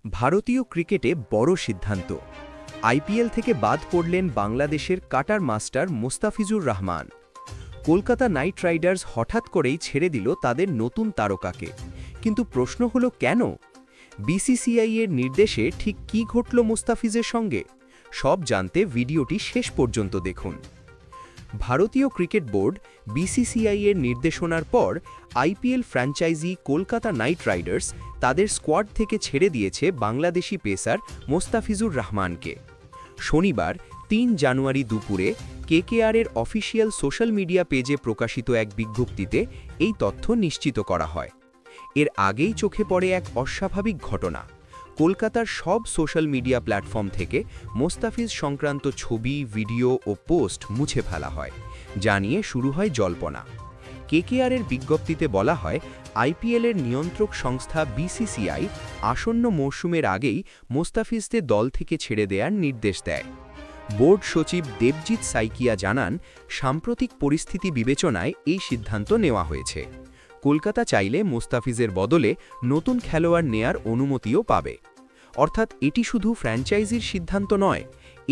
ভারতীয় ক্রিকেটে বড় সিদ্ধান্ত। আইপিএল থেকে বাদ পড়লেন বাংলাদেশের cutter master Mustafizur Rahman. Kolkata Knight Riders হঠাৎ করেই ছেড়ে দিল তাদের নতুন তারকাকে। কিন্তু প্রশ্ন হলো কেন? বিসিসিআই এর নির্দেশে ঠিক কী ঘটল মোস্তাফিজের সঙ্গে? সব জানতে ভিডিওটি শেষ পর্যন্ত দেখুন। ভারতীয় ক্রিকেট বোর্ড বিসিসিআই এর নির্দেশনার পর IPL franchise Kolkata Knight Riders তাদের স্কোয়াড থেকে ছেড়ে দিয়েছে বাংলাদেশি পেসার মোস্তাফিজুর রহমানকে। শনিবার ৩ জানুয়ারি দুপুরে কেকেআরের অফিসিয়াল সোশ্যাল মিডিয়া পেজে প্রকাশিত এক বিজ্ঞপ্তিতে এই তথ্য নিশ্চিত করা হয়। এর আগেই চোখে পড়ে এক অস্বাভাবিক ঘটনা। কলকাতার সব সোশ্যাল মিডিয়া প্ল্যাটফর্ম থেকে মোস্তাফিজ সংক্রান্ত ছবি, ভিডিও ও পোস্ট মুছে ফেলা হয়, যা নিয়ে শুরু হয় জল্পনা। কেকেআরের বিজ্ঞপ্তিতে বলা হয়, আইপিএলের নিয়ন্ত্রক সংস্থা বিসিসিআই আসন্ন মৌসুমের আগেই মোস্তাফিজদের দল থেকে ছেড়ে দেওয়ার নির্দেশ দেয়। বোর্ড সচিব দেবজিৎ সাইকিয়া জানান, সাম্প্রতিক পরিস্থিতি বিবেচনায় এই সিদ্ধান্ত নেওয়া হয়েছে। কলকাতা চাইলে মোস্তাফিজের বদলে নতুন খেলোয়াড় নেয়ার অনুমতিও পাবে। অর্থাৎ এটি শুধু ফ্র্যাঞ্চাইজির সিদ্ধান্ত নয়,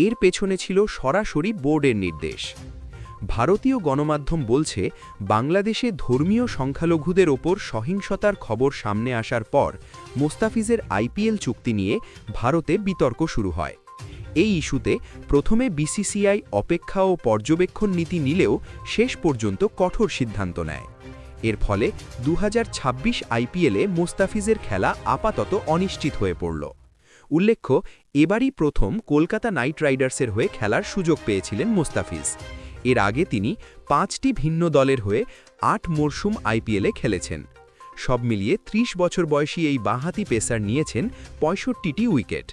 এর পেছনে ছিল সরাসরি বোর্ডের নির্দেশ। ভারতীয় গণমাধ্যম বলছে, বাংলাদেশে ধর্মীয় সংখ্যালঘুদের ওপর সহিংসতার খবর সামনে আসার পর মোস্তাফিজের আইপিএল চুক্তি নিয়ে ভারতে বিতর্ক শুরু হয়। এই ইস্যুতে প্রথমে বিসিসিআই অপেক্ষা ও পর্যবেক্ষণ নীতি নিলেও শেষ পর্যন্ত কঠোর সিদ্ধান্ত নেয়। এর ফলে 2026 আইপিএলে মোস্তাফিজের খেলা আপাতত অনিশ্চিত হয়ে পড়ল। উল্লেখ্য, এবারই প্রথম কলকাতা নাইট রাইডার্সের হয়ে খেলার সুযোগ পেয়েছিলেন মোস্তাফিজ। এর আগে তিনি 5টি ভিন্ন দলের হয়ে 8 মরশুম আইপিএলে খেলেছেন। সব মিলিয়ে 30 বছর বয়সী এই বাঁহাতি পেসার নিয়েছেন 65টি উইকেট।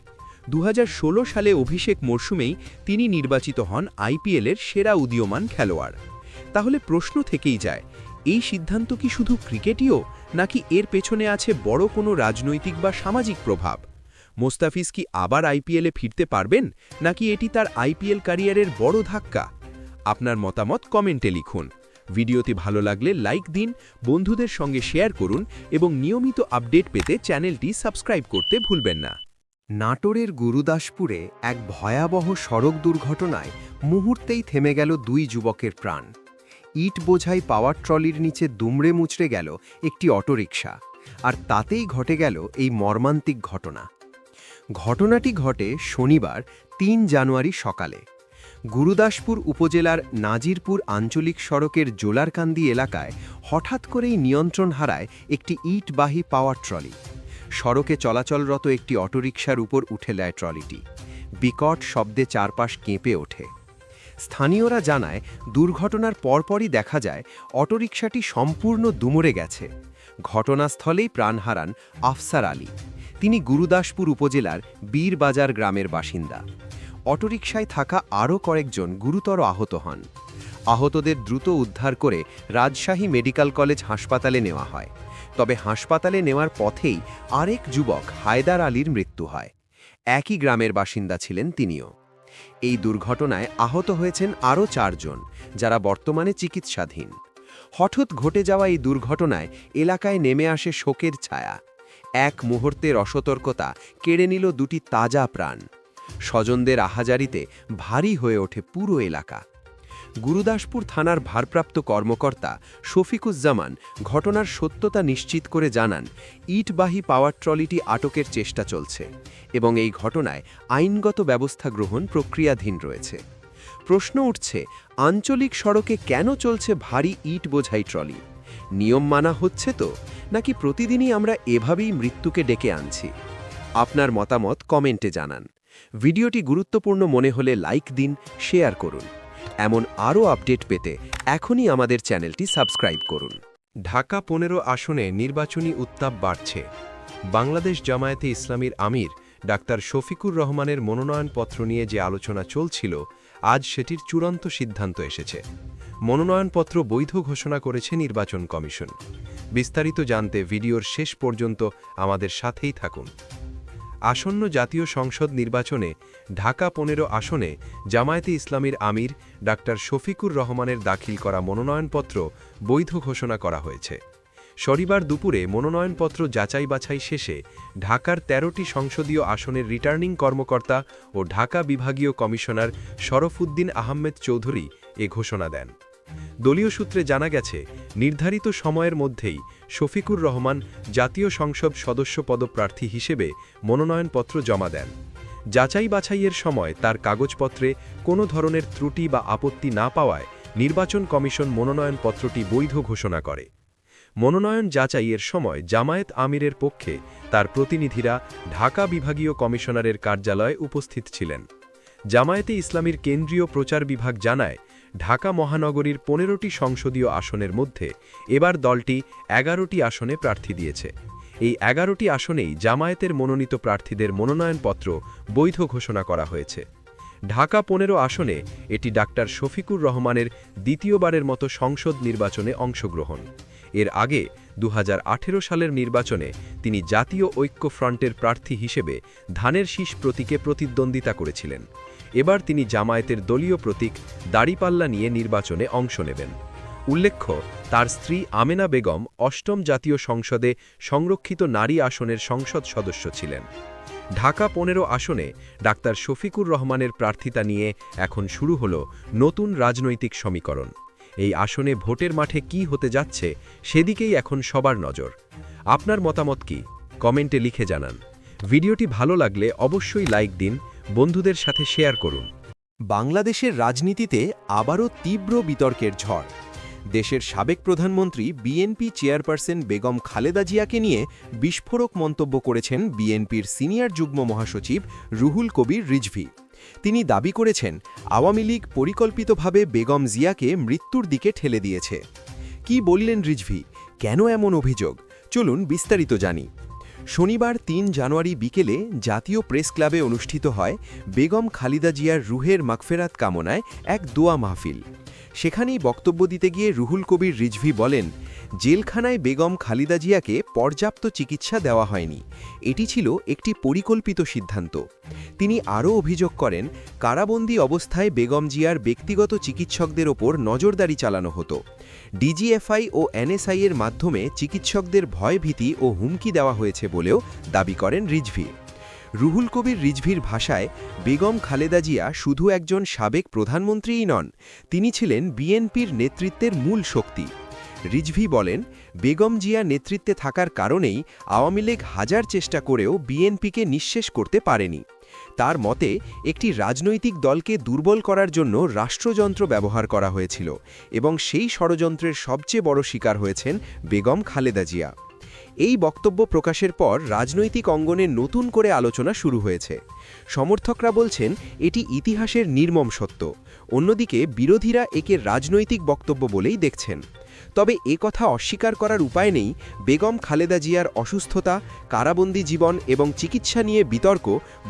2016 সালে অভিষেক মরশুমেই তিনি নির্বাচিত হন আইপিএলের সেরা উদীয়মান খেলোয়াড়। তাহলে প্রশ্ন থেকেই যায়, এই সিদ্ধান্ত কি শুধু ক্রিকেটীয়, নাকি এর পেছনে আছে বড় কোনো রাজনৈতিক বা সামাজিক প্রভাব? মোস্তাফিজ কি আবার আইপিএলে ফিরতে পারবেন, নাকি এটি তার আইপিএল ক্যারিয়ারের বড় ধাক্কা? আপনার মতামত কমেন্টে লিখুন। ভিডিওটি ভালো লাগলে লাইক দিন, বন্ধুদের সঙ্গে শেয়ার করুন এবং নিয়মিত আপডেট পেতে চ্যানেলটি সাবস্ক্রাইব করতে ভুলবেন না। নাটোরের গুরুদাসপুরে এক ভয়াবহ সড়ক দুর্ঘটনায় মুহূর্তেই থেমে গেল 2 যুবকের প্রাণ। ইট বোঝাই পাওয়ার ট্রলির নিচে দুমড়ে মুচড়ে গেল একটি অটোরিকশা, আর তাতেই ঘটে গেল এই মর্মান্তিক ঘটনা। ঘটনাটি ঘটে শনিবার 3 জানুয়ারি সকালে। গুরুদাসপুর উপজেলার নাজিরপুর আঞ্চলিক সড়কের জোলারকান্দি এলাকায় হঠাৎ করেই নিয়ন্ত্রণ হারায় একটি ইটবাহী পাওয়ার ট্রলি। সড়কে চলাচলরত একটি অটোরিকশার উপর উঠে নেয় ট্রলিটি। বিকট শব্দে চারপাশ কেঁপে ওঠে। স্থানীয়রা জানায়, দুর্ঘটনার পরপরই দেখা যায় অটোরিকশাটি সম্পূর্ণ দুমড়ে গেছে। ঘটনাস্থলেই প্রাণ হারান আফসার আলী। তিনি গুরুদাসপুর উপজেলার বীরবাজার গ্রামের বাসিন্দা। অটোরিকশায় থাকা আরও কয়েকজন গুরুতর আহত হন। আহতদের দ্রুত উদ্ধার করে রাজশাহী মেডিকেল কলেজ হাসপাতালে নেওয়া হয়। তবে হাসপাতালে নেওয়ার পথেই আরেক যুবক হায়দার আলীর মৃত্যু হয়। একই গ্রামের বাসিন্দা ছিলেন তিনিও। এই দুর্ঘটনায় আহত হয়েছেন আরও 4 জন, যারা বর্তমানে চিকিৎসাধীন। হঠাৎ ঘটে যাওয়া এই দুর্ঘটনায় এলাকায় নেমে আসে শোকের ছায়া। এক মুহূর্তের অসতর্কতা কেড়ে নিল 2টি তাজা প্রাণ। স্বজনদের আহাজারিতে ভারী হয়ে ওঠে পুরো এলাকা। গুরুদাসপুর থানার ভারপ্রাপ্ত কর্মকর্তা শফিকুজ্জামান ঘটনার সত্যতা নিশ্চিত করে জানান, ইটবাহী পাওয়ার ট্রলিটি আটকের চেষ্টা চলছে এবং এই ঘটনায় আইনগত ব্যবস্থা গ্রহণ প্রক্রিয়াধীন রয়েছে। প্রশ্ন উঠছে, আঞ্চলিক সড়কে কেন চলছে ভারী ইট বোঝাই ট্রলি? নিয়ম মানা হচ্ছে তো, নাকি প্রতিদিনই আমরা এভাবেই মৃত্যুকে ডেকে আনছি? আপনার মতামত কমেন্টে জানান। ভিডিওটি গুরুত্বপূর্ণ মনে হলে লাইক দিন, শেয়ার করুন। এমন আরও আপডেট পেতে এখনই আমাদের চ্যানেলটি সাবস্ক্রাইব করুন। ঢাকা 15 আসনে নির্বাচনী উত্তাপ বাড়ছে। বাংলাদেশ জামায়াতে ইসলামীর আমির ডাক্তার শফিকুর রহমানের মনোনয়নপত্র নিয়ে যে আলোচনা চলছিল, আজ সেটির চূড়ান্ত সিদ্ধান্ত এসেছে। মনোনয়নপত্র বৈধ ঘোষণা করেছে নির্বাচন কমিশন। বিস্তারিত জানতে ভিডিওর শেষ পর্যন্ত আমাদের সাথেই থাকুন। আসন্ন জাতীয় সংসদ নির্বাচনে ঢাকা 15 আসনে জামায়াতে ইসলামীর আমির ডাক্তার শফিকুর রহমানের দাখিল করা মনোনয়নপত্র বৈধ ঘোষণা করা হয়েছে। শনিবার দুপুরে মনোনয়নপত্র যাচাই বাছাই শেষে ঢাকার ১৩টি সংসদীয় আসনের রিটার্নিং কর্মকর্তা ও ঢাকা বিভাগীয় কমিশনার শরফুদ্দিন আহমেদ চৌধুরী এ ঘোষণা দেন। দলীয় সূত্রে জানা গেছে, নির্ধারিত সময়ের মধ্যেই শফিকুর রহমান জাতীয় সংসদ সদস্য পদপ্রার্থী হিসেবে মনোনয়নপত্র জমা দেন। যাচাই বাছাইয়ের সময় তার কাগজপত্রে কোনো ধরনের ত্রুটি বা আপত্তি না পাওয়ায় নির্বাচন কমিশন মনোনয়নপত্রটি বৈধ ঘোষণা করে। মনোনয়ন যাচাইয়ের সময় জামায়াত আমিরের পক্ষে তার প্রতিনিধিরা ঢাকা বিভাগীয় কমিশনারের কার্যালয়ে উপস্থিত ছিলেন। জামায়াতে ইসলামীর কেন্দ্রীয় প্রচার বিভাগ জানায়, ঢাকা মহানগরীর ১৫টি সংসদীয় আসনের মধ্যে এবার দলটি ১১টি আসনে প্রার্থী দিয়েছে। এই ১১টি আসনেই জামায়াতের মনোনীত প্রার্থীদের মনোনয়নপত্র বৈধ ঘোষণা করা হয়েছে। ঢাকা ১৫ আসনে এটি ডাক্তার শফিকুর রহমানের দ্বিতীয়বারের মতো সংসদ নির্বাচনে অংশগ্রহণ। এর আগে ২০১৮ সালের নির্বাচনে তিনি জাতীয় ঐক্য ফ্রন্টের প্রার্থী হিসেবে ধানের শীষ প্রতীকে প্রতিদ্বন্দ্বিতা করেছিলেন। এবার তিনি জামায়াতের দলীয় প্রতীক দাড়িপাল্লা নিয়ে নির্বাচনে অংশ নেবেন। উল্লেখ্য, তার স্ত্রী আমেনা বেগম অষ্টম জাতীয় সংসদে সংরক্ষিত নারী আসনের সংসদ সদস্য ছিলেন। ঢাকা ১৫ আসনে ডাক্তার শফিকুর রহমানের প্রার্থিতা নিয়ে এখন শুরু হল নতুন রাজনৈতিক সমীকরণ। এই আসনে ভোটের মাঠে কি হতে যাচ্ছে সেদিকেই এখন সবার নজর। আপনার মতামত কি? কমেন্টে লিখে জানান। ভিডিওটি ভালো লাগলে অবশ্যই লাইক দিন, বন্ধুদের সাথে শেয়ার করুন। বাংলাদেশের রাজনীতিতে আবারও তীব্র বিতর্কের ঝড়। দেশের সাবেক প্রধানমন্ত্রী বিএনপি চেয়ারপারসন বেগম খালেদা জিয়াকে নিয়ে বিস্ফোরক মন্তব্য করেছেন বিএনপির সিনিয়র যুগ্ম মহাসচিব রুহুল কবির রিজভী। তিনি দাবি করেছেন, আওয়ামী লীগ পরিকল্পিতভাবে বেগম জিয়াকে মৃত্যুর দিকে ঠেলে দিয়েছে। কি বললেন রিজভী? কেন এমন অভিযোগ? চলুন বিস্তারিত জানি। শনিবার ৩ জানুয়ারি বিকেলে জাতীয় প্রেস ক্লাবে অনুষ্ঠিত হয় বেগম খালেদা জিয়ার রুহের মাগফেরাত কামনায় এক দোয়া মাহফিল। সেখানেই বক্তব্য দিতে গিয়ে রুহুল কবির রিজভী বলেন, জেলখানায় বেগম খালেদা জিয়াকে পর্যাপ্ত চিকিৎসা দেওয়া হয়নি। এটি ছিল একটি পরিকল্পিত সিদ্ধান্ত। তিনি আরও অভিযোগ করেন, কারাবন্দী অবস্থায় বেগম জিয়ার ব্যক্তিগত চিকিৎসকদের ওপর নজরদারি চালানো হতো। ডিজিএফআই ও এনএসআই এর মাধ্যমে চিকিৎসকদের ভয়ভীতি ও হুমকি দেওয়া হয়েছে বলেও দাবি করেন রিজভী। রুহুল কবির রিজভীর ভাষায়, বেগম খালেদা জিয়া শুধু একজন সাবেক প্রধানমন্ত্রীই নন, তিনি ছিলেন বিএনপির নেতৃত্বের মূল শক্তি। রিজভী বলেন, বেগম জিয়া নেতৃত্বে থাকার কারণেই আওয়ামী লীগ হাজার চেষ্টা করেও বিএনপিকে নিঃশেষ করতে পারেনি। তার মতে, একটি রাজনৈতিক দলকে দুর্বল করার জন্য রাষ্ট্রযন্ত্র ব্যবহার করা হয়েছিল এবং সেই ষড়যন্ত্রের সবচেয়ে বড় শিকার হয়েছেন বেগম খালেদা জিয়া। এই বক্তব্য প্রকাশের পর রাজনৈতিক অঙ্গনে নতুন করে আলোচনা শুরু হয়েছে। সমর্থকরা বলছেন, এটি ইতিহাসের নির্মম সত্য। অন্যদিকে বিরোধীরা একে রাজনৈতিক বক্তব্য বলেই দেখছেন। তবে কথা অস্বীকার করার উপায় নেই, বেগম খালেদা জিয়ার অসুস্থতা, কারাবন্দী জীবন এবং চিকিৎসা নিয়ে বিতর্ক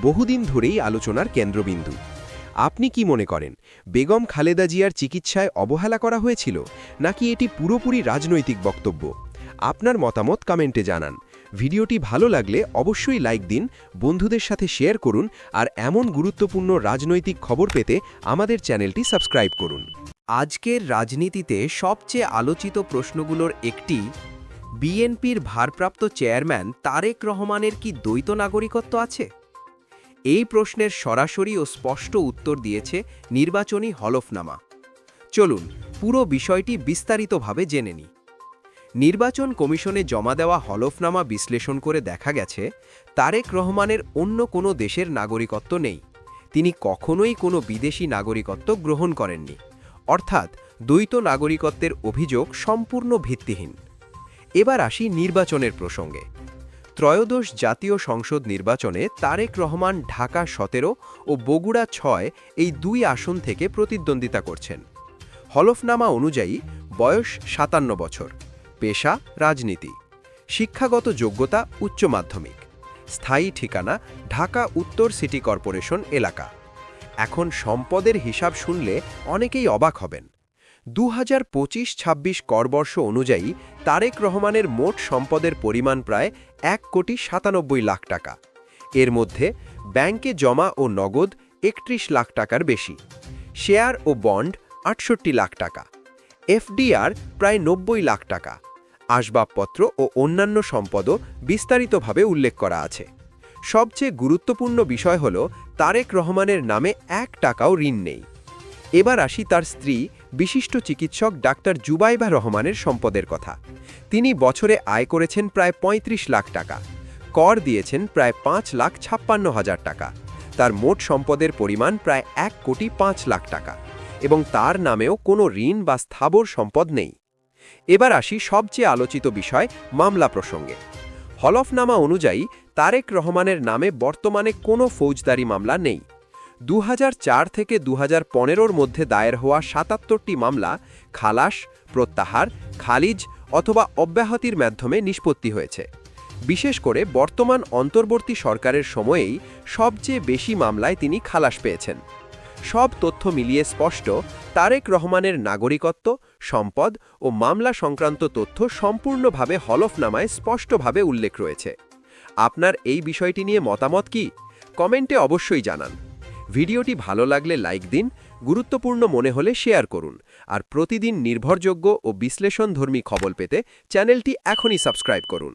বহুদিন ধরেই আলোচনার কেন্দ্রবিন্দু। আপনি কি মনে করেন, বেগম খালেদা জিয়ার চিকিৎসায় অবহেলা করা হয়েছিল, নাকি এটি পুরোপুরি রাজনৈতিক বক্তব্য? আপনার মতামত কমেন্টে জানান। ভিডিওটি ভালো লাগলে অবশ্যই লাইক দিন, বন্ধুদের সাথে শেয়ার করুন, আর এমন গুরুত্বপূর্ণ রাজনৈতিক খবর পেতে আমাদের চ্যানেলটি সাবস্ক্রাইব করুন। আজকের রাজনীতিতে সবচেয়ে আলোচিত প্রশ্নগুলোর একটি, বিএনপির ভারপ্রাপ্ত চেয়ারম্যান তারেক রহমানের কি দ্বৈত নাগরিকত্ব আছে? এই প্রশ্নের সরাসরি ও স্পষ্ট উত্তর দিয়েছে নির্বাচনী হলফনামা। চলুন পুরো বিষয়টি বিস্তারিতভাবে জেনে নিই। নির্বাচন কমিশনে জমা দেওয়া হলফনামা বিশ্লেষণ করে দেখা গেছে, তারেক রহমানের অন্য কোনো দেশের নাগরিকত্ব নেই। তিনি কখনোই কোনো বিদেশি নাগরিকত্ব গ্রহণ করেননি। অর্থাৎ দ্বৈত নাগরিকত্বের অভিযোগ সম্পূর্ণ ভিত্তিহীন। এবার আসি নির্বাচনের প্রসঙ্গে। ত্রয়োদশ জাতীয় সংসদ নির্বাচনে তারেক রহমান ঢাকা ১৭ ও বগুড়া ৬ এই দুই আসন থেকে প্রতিদ্বন্দ্বিতা করছেন। হলফনামা অনুযায়ী বয়স ৫৭ বছর, পেশা রাজনীতি, শিক্ষাগত যোগ্যতা উচ্চ মাধ্যমিক, স্থায়ী ঠিকানা ঢাকা উত্তর সিটি কর্পোরেশন এলাকা। এখন সম্পদের হিসাব শুনলে অনেকেই অবাক হবেন। ২০২৫-২৬ করবর্ষ অনুযায়ী তারেক রহমানের মোট সম্পদের পরিমাণ প্রায় ১,৯৭,০০,০০০ টাকা। এর মধ্যে ব্যাংকে জমা ও নগদ ৩১ লাখ টাকার বেশি, শেয়ার ও বন্ড ৬৮ লাখ টাকা, এফডিআর প্রায় ৯০ লাখ টাকা, আসবাবপত্র ও অন্যান্য সম্পদও বিস্তারিতভাবে উল্লেখ করা আছে। সবচেয়ে গুরুত্বপূর্ণ বিষয় হল তারেক রহমানের নামে 1 টাকাও ঋণ নেই। এবার আসি তার স্ত্রী বিশিষ্ট চিকিৎসক ডাক্তার জুবাইবা রহমানের সম্পদের কথা। তিনি বছরে আয় করেছেন প্রায় ৩৫ লাখ টাকা, কর দিয়েছেন প্রায় ৫,৫৬,০০০ টাকা। তার মোট সম্পদের পরিমাণ প্রায় ১,৫,০০,০০,০০ টাকা এবং তার নামেও কোনো ঋণ বা স্থাবর সম্পদ নেই। এবার আসি সবচেয়ে আলোচিত বিষয় মামলা প্রসঙ্গে। হলফনামা অনুযায়ী তারেক রহমানের নামে বর্তমানে কোনো ফৌজদারি মামলা নেই। ২০০৪ থেকে ২০১৫-র মধ্যে দায়ের হওয়া ৭৭টি মামলা খালাস, প্রত্যাহার, খারিজ অথবা অব্যাহতির মাধ্যমে নিষ্পত্তি হয়েছে। বিশেষ করে বর্তমান অন্তর্বর্তী সরকারের সময়েই সবচেয়ে বেশি মামলায় তিনি খালাস পেয়েছেন। সব তথ্য মিলিয়ে স্পষ্ট, তারেক রহমানের নাগরিকত্ব, সম্পদ ও মামলা সংক্রান্ত তথ্য সম্পূর্ণভাবে হলফনামায় স্পষ্টভাবে উল্লেখ রয়েছে। আপনার এই বিষয়টি নিয়ে মতামত কি? কমেন্টে অবশ্যই জানান। ভিডিওটি ভালো লাগলে লাইক দিন, গুরুত্বপূর্ণ মনে হলে শেয়ার করুন, আর প্রতিদিন নির্ভরযোগ্য ও বিশ্লেষণধর্মী খবর পেতে চ্যানেলটি এখনই সাবস্ক্রাইব করুন।